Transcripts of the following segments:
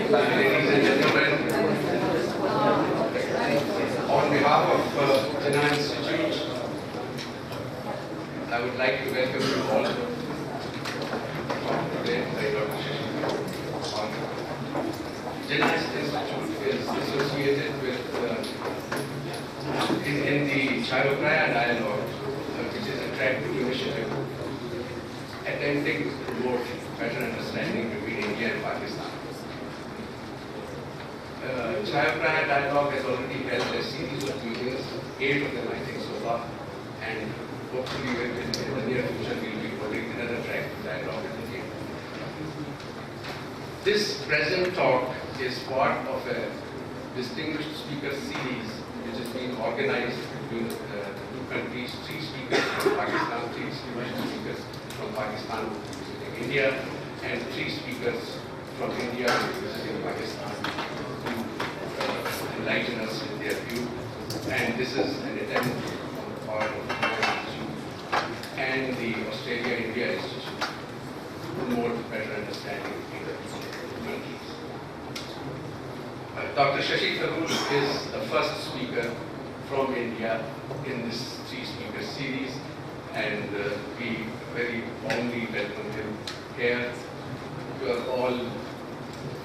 Ladies and gentlemen, on behalf of Jinnah Institute, I would like to welcome you all today by Dr. Shashi Tharoor. Jinnah Institute is associated with in the Chaophraya Dialogue, which is a Track-II initiative attempting to promote better understanding between India and Pakistan. Chaophraya Dialogue has already held a series of meetings, 8 of them I think so far, and hopefully in the near future we will be holding another Track-II Dialogue at the game. This present talk is part of a distinguished speaker series which is being organized between the two countries, 3 speakers from Pakistan, 3 distinguished speakers from Pakistan visiting India, and 3 speakers from India visiting Pakistan to enlighten us in their view. And this is an attempt on the part of the Institute and the Australia-India Institute to promote better understanding between the two countries. Dr. Shashi Tharoor is the first speaker from India in this 3-speaker series, and we very warmly welcome him here. You are all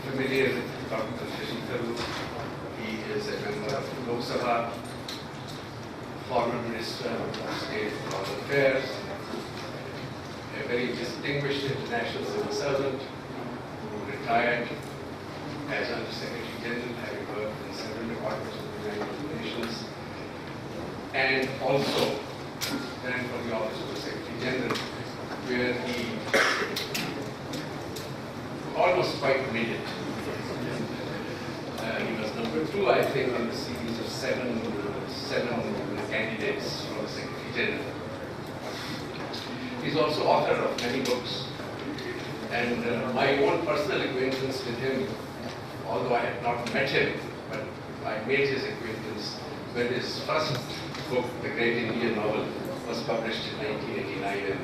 familiar with Dr. Shashi Tharoor. He is a member of Lok Sabha, former Minister of State for Foreign Affairs, a very distinguished international civil servant who retired as Under Secretary General, having worked in several departments of the United Nations, and also ran for the office of the Secretary General, where he almost quite made it. He was number 2, I think, in the series of seven candidates for the Secretary General. He's also author of many books, and my own personal acquaintance with him, although I had not met him, but I made his acquaintance when his first book, The Great Indian Novel, was published in 1989, and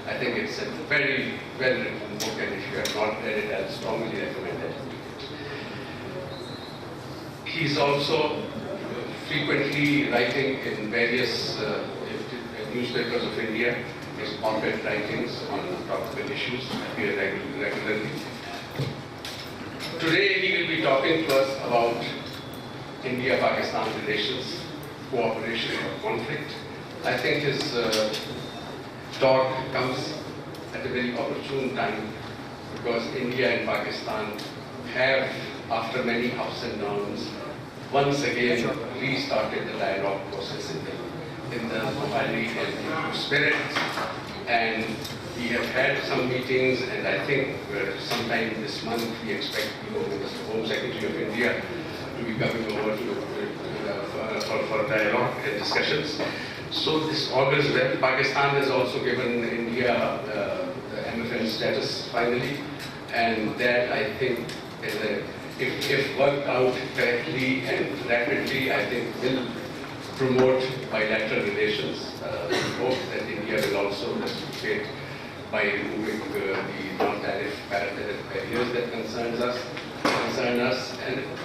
I think it's a very well-written book, and if you have not read it, I'll strongly recommend it. He's also frequently writing in various newspapers of India. His op-ed writings on topical issues appear regularly. Today he will be talking to us about India-Pakistan relations, cooperation or conflict. I think his talk comes at a very opportune time because India and Pakistan have, after many ups and downs, once again restarted the dialogue process in the Mobile and spirit. And we have had some meetings, and I think sometime this month we expect the Home Secretary of India to be coming over for dialogue and discussions. So this augurs well. Pakistan has also given India the MFN status finally, and that I think is if worked out correctly and rapidly, I think will promote bilateral relations. We hope that India will also reciprocate by removing the non-tariff parallel barriers that concern us,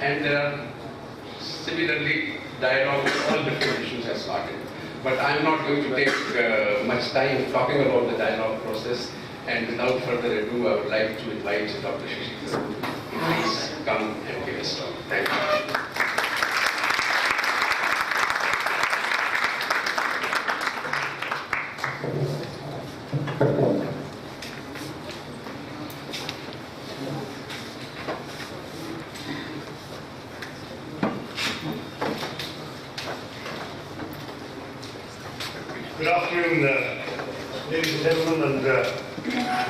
and there are similarly dialogue on all different issues has started. But I am not going to take much time talking about the dialogue process, and without further ado, I would like to invite Dr. Shashi Tharoor to please come and give his talk. Thank you. Good afternoon, ladies and gentlemen, and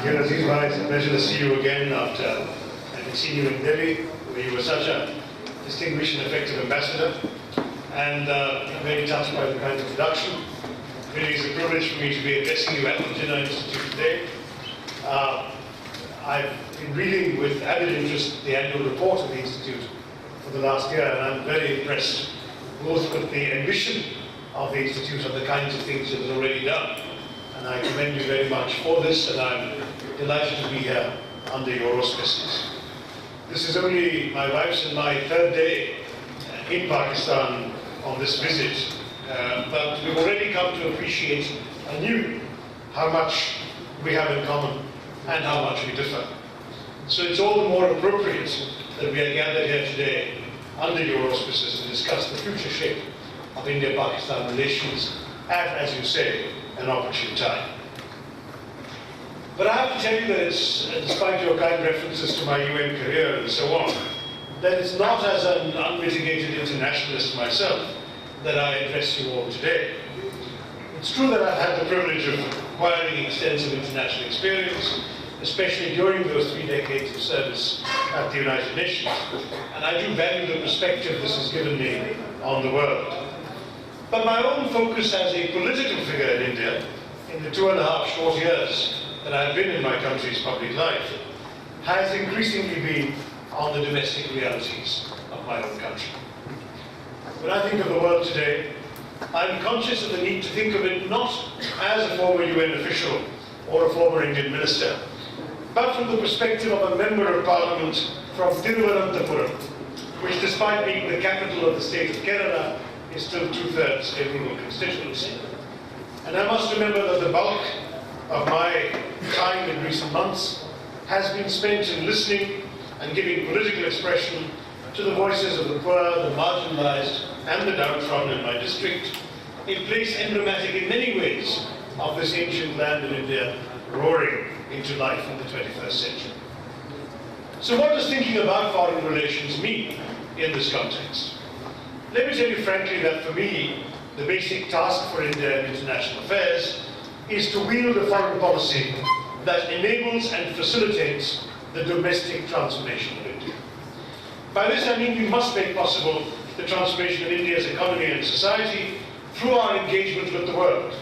Jinnah, it's a pleasure to see you again after having seen you in Delhi, where you were such a distinguished and effective ambassador, and I'm very touched by the kind introduction. Really, it's a privilege for me to be addressing you at the Jinnah Institute today. I've been reading with avid interest the annual report of the Institute for the last year, and I'm very impressed both with the ambition of the Institute and the kinds of things it has already done. And I commend you very much for this, and I'm delighted to be here under your auspices. this is only my wife's and my third day in Pakistan on this visit, but we've already come to appreciate anew how much we have in common and how much we differ. So it's all the more appropriate that we are gathered here today under your auspices to discuss the future shape of India-Pakistan relations at, as you say, an opportune time. But I have to tell you that it's, despite your kind references to my UN career and so on, that it's not as an unmitigated internationalist myself that I address you all today. It's true that I've had the privilege of acquiring extensive international experience, especially during those 3 decades of service at the United Nations, and I do value the perspective this has given me on the world. But my own focus as a political figure in India, in the 2.5 short years that I've been in my country's public life, has increasingly been on the domestic realities of my own country. When I think of the world today, I'm conscious of the need to think of it not as a former UN official or a former Indian minister, but from the perspective of a member of parliament from Thiruvananthapuram, which, despite being the capital of the state of Kerala, is still 2/3 a rural constituency. And I must remember that the bulk of my time in recent months has been spent in listening and giving political expression to the voices of the poor, the marginalized, and the downtrodden in my district, a place emblematic in many ways of this ancient land in India roaring into life in the 21st century. So what does thinking about foreign relations mean in this context? Let me tell you frankly that for me, the basic task for India in international affairs is to wield a foreign policy that enables and facilitates the domestic transformation of India. By this I mean we must make possible the transformation of India's economy and society through our engagement with the world,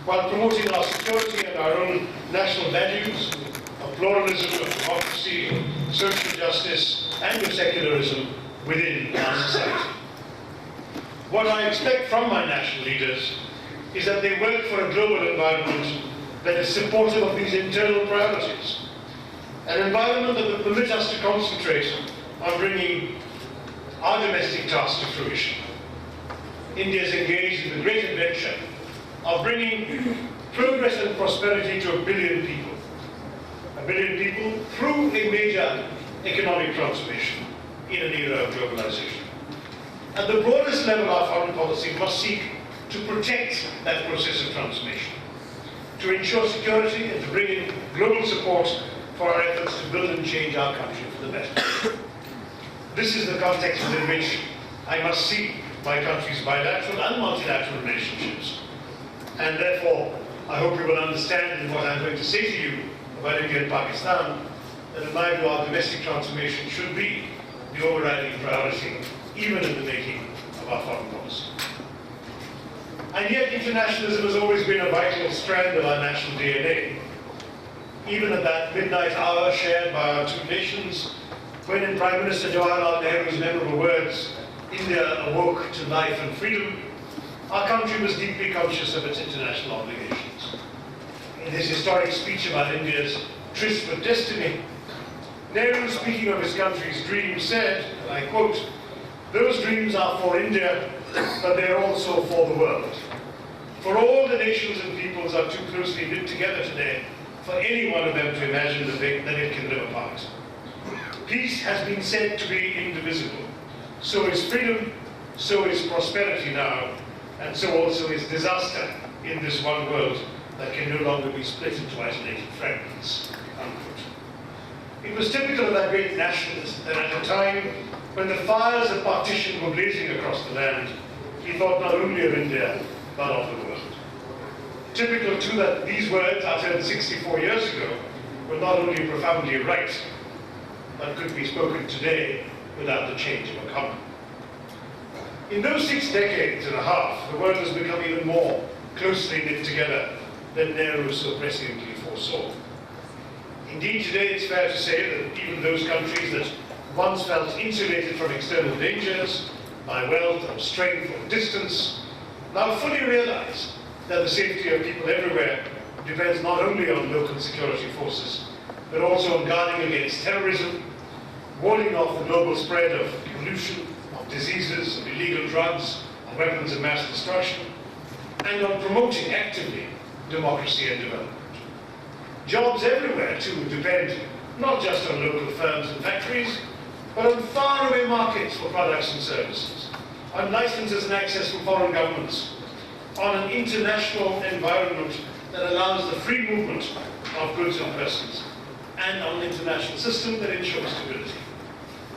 while promoting our security and our own national values of pluralism, of democracy, of social justice, and of secularism within our society. What I expect from my national leaders is that they work for a global environment that is supportive of these internal priorities, an environment that will permit us to concentrate on bringing our domestic tasks to fruition. India is engaged in the great adventure of bringing progress and prosperity to 1 billion people. 1 billion people through a major economic transformation in an era of globalization. At the broadest level, our foreign policy must seek to protect that process of transformation, to ensure security and to bring in global support for our efforts to build and change our country for the better. This is the context within which I must see my country's bilateral and multilateral relationships. And therefore, I hope you will understand in what I'm going to say to you about India and Pakistan, that in my view our domestic transformation should be the overriding priority, even in the making of our foreign policy. And yet internationalism has always been a vital strand of our national DNA. Even at that midnight hour shared by our two nations, when in Prime Minister Jawaharlal Nehru's memorable words, India awoke to life and freedom, our country was deeply conscious of its international obligations. In his historic speech about India's tryst with destiny, Nehru, speaking of his country's dreams, said, and I quote, "Those dreams are for India, but they are also for the world. For all the nations and peoples are too closely knit together today for any one of them to imagine that it can live apart. Peace has been said to be indivisible. So is freedom, so is prosperity now, and so also is disaster in this one world that can no longer be split into isolated fragments." Unquote. It was typical of that great nationalist that at a time when the fires of partition were blazing across the land, he thought not only of India, but of the world. Typical too that these words, uttered 64 years ago, were not only profoundly right, but could be spoken today without the change of a comma. In those 6 decades and a half, the world has become even more closely knit together than Nehru so presciently foresaw. Indeed, today it's fair to say that even those countries that once felt insulated from external dangers by wealth or strength or distance, now fully realize that the safety of people everywhere depends not only on local security forces, but also on guarding against terrorism, walling off the global spread of pollution, of diseases, of illegal drugs, of weapons of mass destruction, and on promoting actively democracy and development. Jobs everywhere, too, depend not just on local firms and factories, but on faraway markets for products and services, on licenses and access from foreign governments, on an international environment that allows the free movement of goods and persons, and on an international system that ensures stability.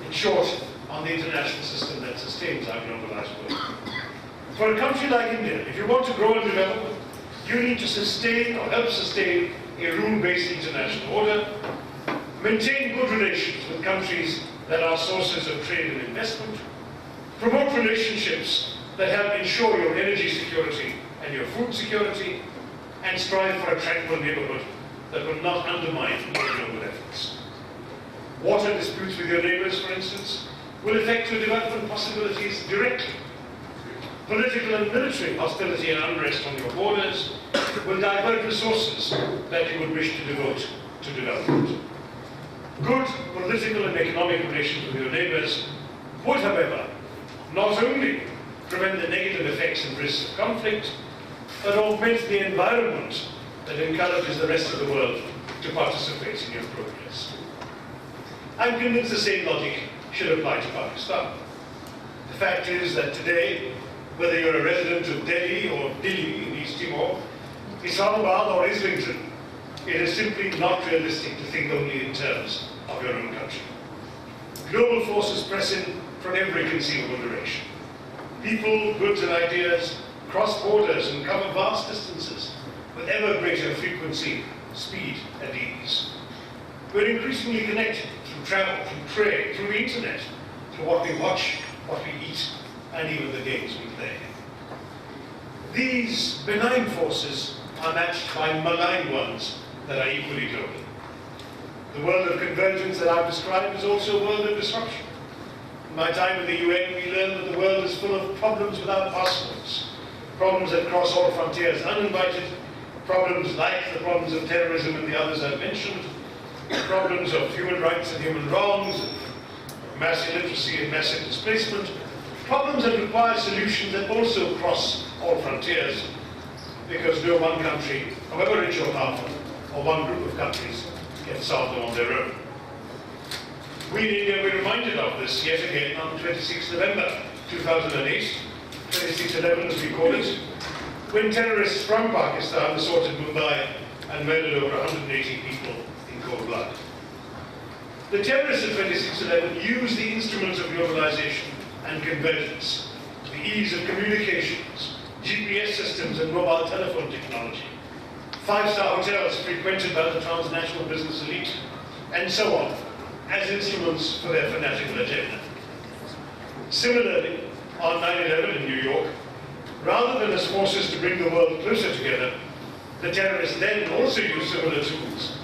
In short, on the international system that sustains our globalized world. For a country like India, if you want to grow and develop, you need to sustain or help sustain a rule-based international order, maintain good relations with countries that are sources of trade and investment, promote relationships that help ensure your energy security and your food security, and strive for a tranquil neighborhood that will not undermine your global efforts. Water disputes with your neighbors, for instance, will affect your development possibilities directly. Political and military hostility and unrest on your borders will divert resources that you would wish to devote to development. Good political and economic relations with your neighbors would, however, not only prevent the negative effects and risks of conflict, but augment the environment that encourages the rest of the world to participate in your progress. I'm convinced the same logic should apply to Pakistan. The fact is that today, whether you're a resident of Delhi or Dili in East Timor, Islamabad or Islington, it is simply not realistic to think only in terms of your own country. Global forces press in from every conceivable direction. People, goods and ideas cross borders and cover vast distances with ever greater frequency, speed and ease. We're increasingly connected through travel, through trade, through the internet, through what we watch, what we eat, and even the games we play. These benign forces are matched by malign ones that are equally global. The world of convergence that I've described is also a world of disruption. In my time in the UN, we learned that the world is full of problems without passports, problems that cross all frontiers uninvited, problems like the problems of terrorism and the others I've mentioned, problems of human rights and human wrongs, of mass illiteracy and massive displacement, problems that require solutions that also cross all frontiers, because no one country, however rich or powerful, or one group of countries, can solve them on their own. We in India were reminded of this yet again on 26 November 2008, 26/11 as we call it, when terrorists from Pakistan assaulted Mumbai and murdered over 180 people in cold blood. The terrorists of 26/11 used the instruments of globalization and convergence, the ease of communications, GPS systems and mobile telephone technology, five-star hotels frequented by the transnational business elite, and so on, as instruments for their fanatical agenda. Similarly, on 9/11 in New York, rather than as forces to bring the world closer together, the terrorists then also used similar tools,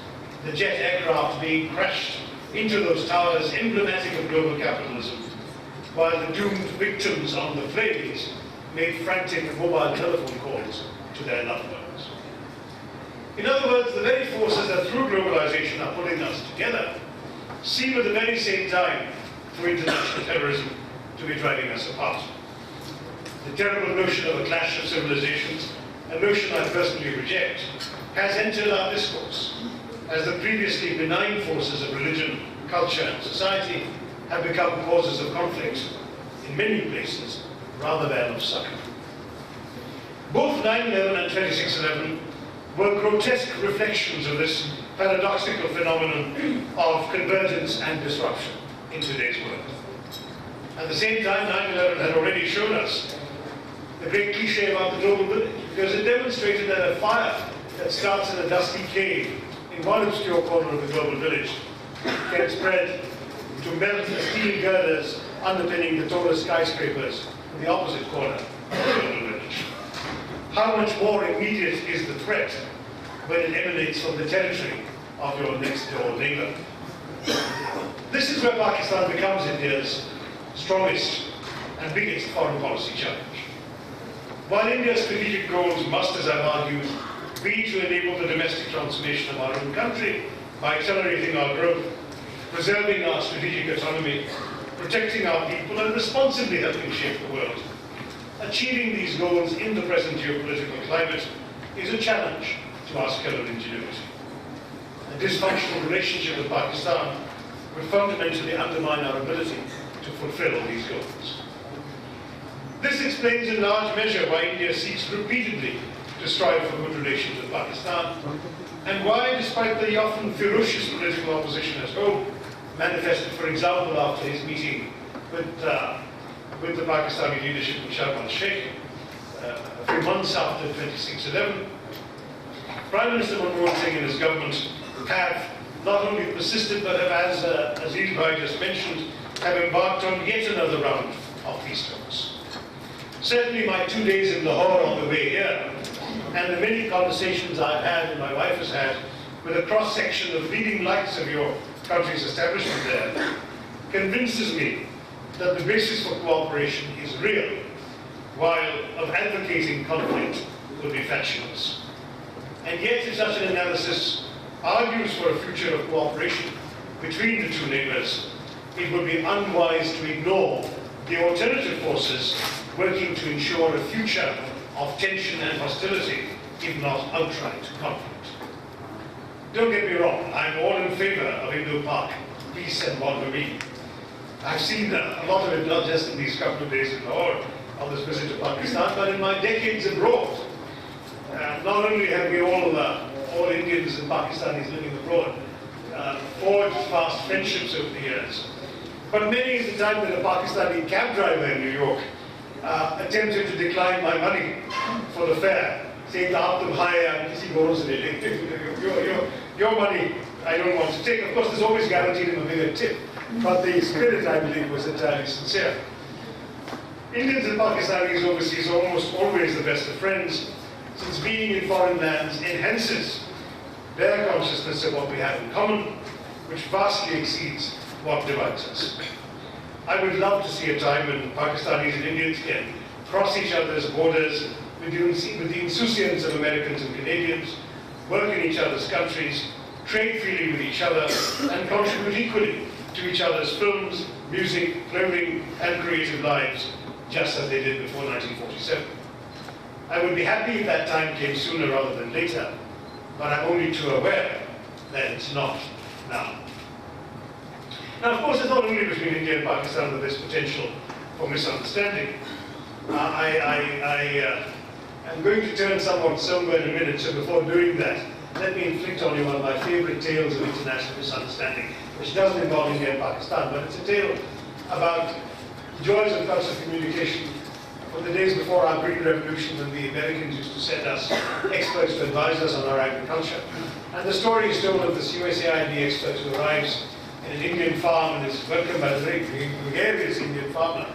the jet aircraft being crashed into those towers emblematic of global capitalism, while the doomed victims on the planes made frantic mobile telephone calls to their loved ones. In other words, the very forces that through globalization are pulling us together seem at the very same time, through international terrorism, to be driving us apart. The terrible notion of a clash of civilizations, a notion I personally reject, has entered our discourse, as the previously benign forces of religion, culture and society have become causes of conflict in many places rather than of succor. Both 9/11 and 26/11 were grotesque reflections of this paradoxical phenomenon of convergence and disruption in today's world. At the same time, 9/11 had already shown us the great cliche about the global village, because it demonstrated that a fire that starts in a dusty cave in one obscure corner of the global village can spread to melt the steel girders underpinning the tallest skyscrapers in the opposite corner of the global village. How much more immediate is the threat when it emanates from the territory of your next door neighbor? This is where Pakistan becomes India's strongest and biggest foreign policy challenge. While India's strategic goals must, as I've argued, be to enable the domestic transformation of our own country by accelerating our growth preserving our strategic autonomy, protecting our people, and responsibly helping shape the world. Achieving these goals in the present geopolitical climate is a challenge to our skill and ingenuity. A dysfunctional relationship with Pakistan would fundamentally undermine our ability to fulfill these goals. This explains in large measure why India seeks repeatedly to strive for good relations with Pakistan, and why, despite the often ferocious political opposition at home, manifested, for example, after his meeting with the Pakistani leadership in Sharm el-Sheikh a few months after 26/11, Prime Minister Manmohan Singh and his government have not only persisted, but have, as Aziz Bhai just mentioned, have embarked on yet another round of peace talks. Certainly my 2 days in Lahore on the way here, and the many conversations I've had and my wife has had with a cross-section of leading lights of your country's establishment there, convinces me that the basis for cooperation is real, while of advocating conflict would be fatuous. And yet, if such an analysis argues for a future of cooperation between the two neighbours, it would be unwise to ignore the alternative forces working to ensure a future of tension and hostility, if not outright conflict. Don't get me wrong, I'm all in favour of Indo-Pak peace and bonhomie. I've seen a lot of it, not just in these couple of days in Lahore on this visit to Pakistan, but in my decades abroad. Not only have we all Indians and Pakistanis living abroad forged fast friendships over the years, but many is the time that a Pakistani cab driver in New York attempted to decline my money for the fare, saying, your money I don't want to take. Of course, there's always guaranteed him a bigger tip, but the spirit, I believe, was entirely sincere. Indians and Pakistanis overseas are almost always the best of friends, since being in foreign lands enhances their consciousness of what we have in common, which vastly exceeds what divides us. I would love to see a time when Pakistanis and Indians can cross each other's borders with the insouciance of Americans and Canadians, work in each other's countries, trade freely with each other, and contribute equally to each other's films, music, clothing, and creative lives, just as they did before 1947. I would be happy if that time came sooner rather than later, but I'm only too aware that it's not now. Now, of course, it's not only between India and Pakistan that there's potential for misunderstanding. I am going to turn somewhat somber in a minute, so before doing that, let me inflict on you one of my favorite tales of international misunderstanding, which doesn't involve India and Pakistan, but it's a tale about the joys of cultural communication from the days before our Green Revolution, when the Americans used to send us experts to advise us on our agriculture. And the story is told of this USAID expert who arrives in an Indian farm and is welcomed by the very gregarious Indian farmer,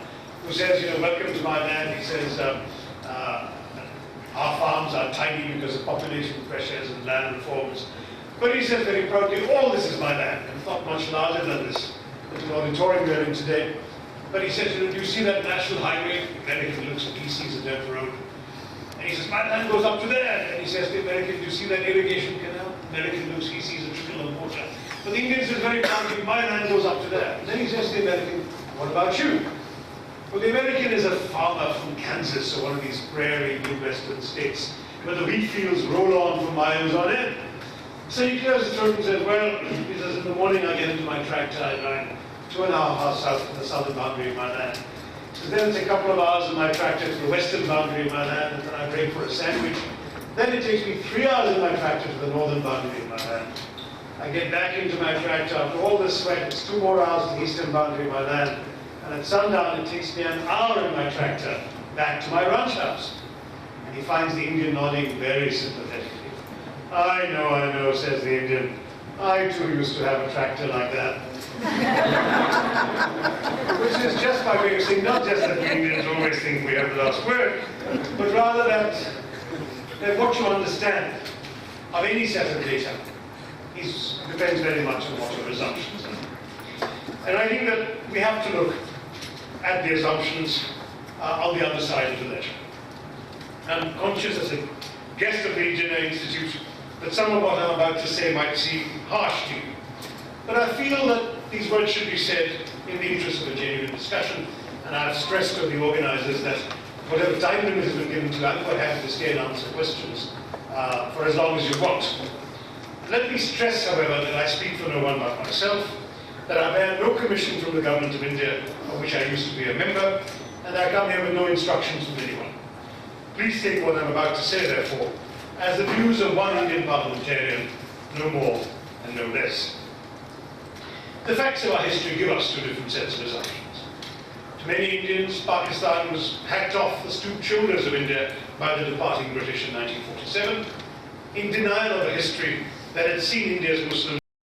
who says, welcome to my land. He says, our farms are tiny because of population pressures and land reforms. But he says very proudly, all this is my land. And it's not much larger than this little auditorium we're in today. But he says, do you see that national highway? The American looks and he sees a dirt road. And he says, my land goes up to there. And he says to the American, do you see that irrigation canal? The American looks, he sees a trickle of water. But the Indian says very proudly, my land goes up to there. And then he says to the American, what about you? Well, the American is a farmer from Kansas, or one of these prairie Midwestern states, where the wheat fields roll on for miles on end. So he clears his throat and says, well, he says, in the morning I get into my tractor, I drive 2.5 hours south to the southern boundary of my land. So then it's a couple of hours in my tractor to the western boundary of my land, and then I break for a sandwich. Then it takes me 3 hours in my tractor to the northern boundary of my land. I get back into my tractor after all this sweat, it's 2 more hours to the eastern boundary of my land. And at sundown, it takes me an hour in my tractor back to my ranch house. And he finds the Indian nodding very sympathetically. I know, says the Indian. I too used to have a tractor like that. Which is just by way of saying, not just that the Indians always think we have the last word, but rather that what you understand of any set of data depends very much on what your assumptions are. And I think that we have to look at the assumptions on the other side of the ledger. I'm conscious as a guest of the Jinnah Institute that some of what I'm about to say might seem harsh to you. But I feel that these words should be said in the interest of a genuine discussion, and I have stressed to the organizers that whatever time limit has been given to you, I'm quite happy to stay and answer questions for as long as you want. Let me stress, however, that I speak for no one but myself, that I bear no commission from the Government of India, of which I used to be a member, and I come here with no instructions from anyone. Please take what I'm about to say, therefore, as the views of one Indian parliamentarian, no more and no less. The facts of our history give us two different sets of assumptions. To many Indians, Pakistan was hacked off the stooped shoulders of India by the departing British in 1947, in denial of a history that had seen India's Muslim